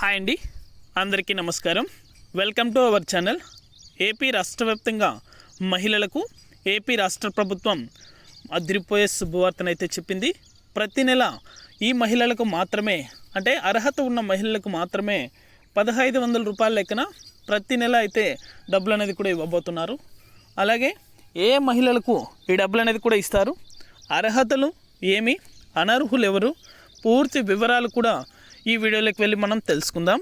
Hi అండి, అందరికీ నమస్కారం. Welcome to our channel. AP రాష్ట్ర వ్యాప్తంగా మహిళలకు ఏపీ రాష్ట్ర ప్రభుత్వం అదిరిపోయే శుభవార్తనైతే చెప్పింది. ప్రతి నెల ఈ మహిళలకు మాత్రమే, అంటే అర్హత ఉన్న మహిళలకు మాత్రమే 1500 రూపాయల లెక్కన ప్రతి నెల అయితే డబ్బులు అనేది కూడా ఇవ్వబోతున్నారు. అలాగే ఏ మహిళలకు ఈ డబ్బులు అనేది కూడా ఇస్తారు, అర్హతలు ఏమి, అనర్హులు ఎవరు, పూర్తి వివరాలు కూడా ఈ వీడియోలోకి వెళ్ళి మనం తెలుసుకుందాం.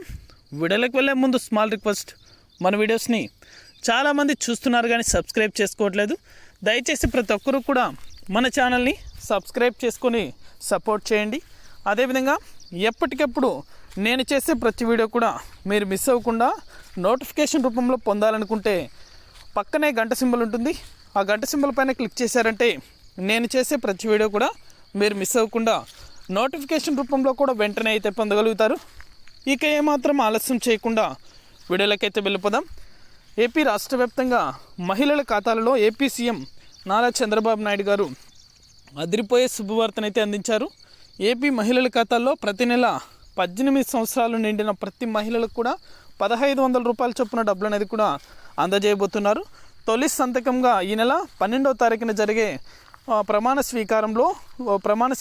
వీడియోలోకి వెళ్ళే ముందు స్మాల్ రిక్వెస్ట్, మన వీడియోస్ని చాలామంది చూస్తున్నారు కానీ సబ్స్క్రైబ్ చేసుకోవట్లేదు. దయచేసి ప్రతి ఒక్కరూ కూడా మన ఛానల్ని సబ్స్క్రైబ్ చేసుకొని సపోర్ట్ చేయండి. అదేవిధంగా ఎప్పటికప్పుడు నేను చేసే ప్రతి వీడియో కూడా మీరు మిస్ అవ్వకుండా నోటిఫికేషన్ రూపంలో పొందాలనుకుంటే పక్కనే గంట సింబల్ ఉంటుంది. ఆ గంట సింబల్ పైన క్లిక్ చేశారంటే నేను చేసే ప్రతి వీడియో కూడా మీరు మిస్ అవ్వకుండా నోటిఫికేషన్ రూపంలో కూడా వెంటనే అయితే పొందగలుగుతారు. ఇక ఏమాత్రం ఆలస్యం చేయకుండా వీడియోలకైతే వెళ్ళిపోదాం. ఏపీ రాష్ట్ర వ్యాప్తంగా మహిళల ఖాతాలలో ఏపీ సీఎం నారా చంద్రబాబు నాయుడు గారు అదిరిపోయే శుభవార్తనైతే అందించారు. ఏపీ మహిళల ఖాతాల్లో ప్రతి నెల 18 సంవత్సరాలు నిండిన ప్రతి మహిళలకు కూడా 1500 రూపాయల చొప్పున డబ్బులు అనేది కూడా అందజేయబోతున్నారు. తొలి సంతకంగా ఈ నెల 12వ తారీఖున జరిగే ప్రమాణ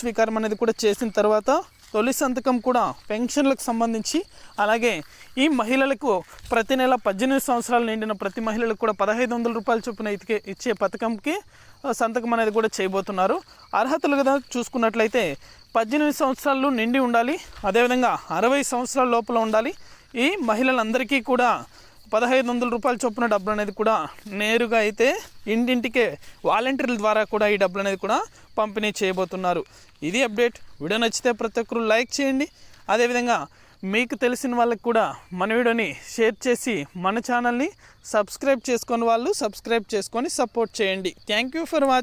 స్వీకారం అనేది కూడా చేసిన తర్వాత తొలి సంతకం కూడా పెన్షన్లకు సంబంధించి, అలాగే ఈ మహిళలకు ప్రతి నెల 18 సంవత్సరాలు నిండిన ప్రతి మహిళలకు కూడా 1500 రూపాయల చొప్పున ఇచ్చే పథకంకి సంతకం అనేది కూడా చేయబోతున్నారు. అర్హతలు కదా చూసుకున్నట్లయితే 18 సంవత్సరాలు నిండి ఉండాలి, అదేవిధంగా 60 సంవత్సరాల లోపల ఉండాలి. ఈ మహిళలందరికీ కూడా 1500 రూపాయల చొప్పున డబ్బులు అనేది కూడా నేరుగా అయితే ఇంటింటికే వాలంటీర్ల ద్వారా కూడా ఈ డబ్బులు అనేది కూడా పంపిణీ చేయబోతున్నారు. ఇది అప్డేట్. వీడియో నచ్చితే ప్రతి ఒక్కరు లైక్ చేయండి. అదేవిధంగా మీకు తెలిసిన వాళ్ళకి కూడా మన వీడియోని షేర్ చేసి మన ఛానల్ని సబ్స్క్రైబ్ చేసుకొని వాళ్ళు సబ్స్క్రైబ్ చేసుకొని సపోర్ట్ చేయండి. Thank you for watching.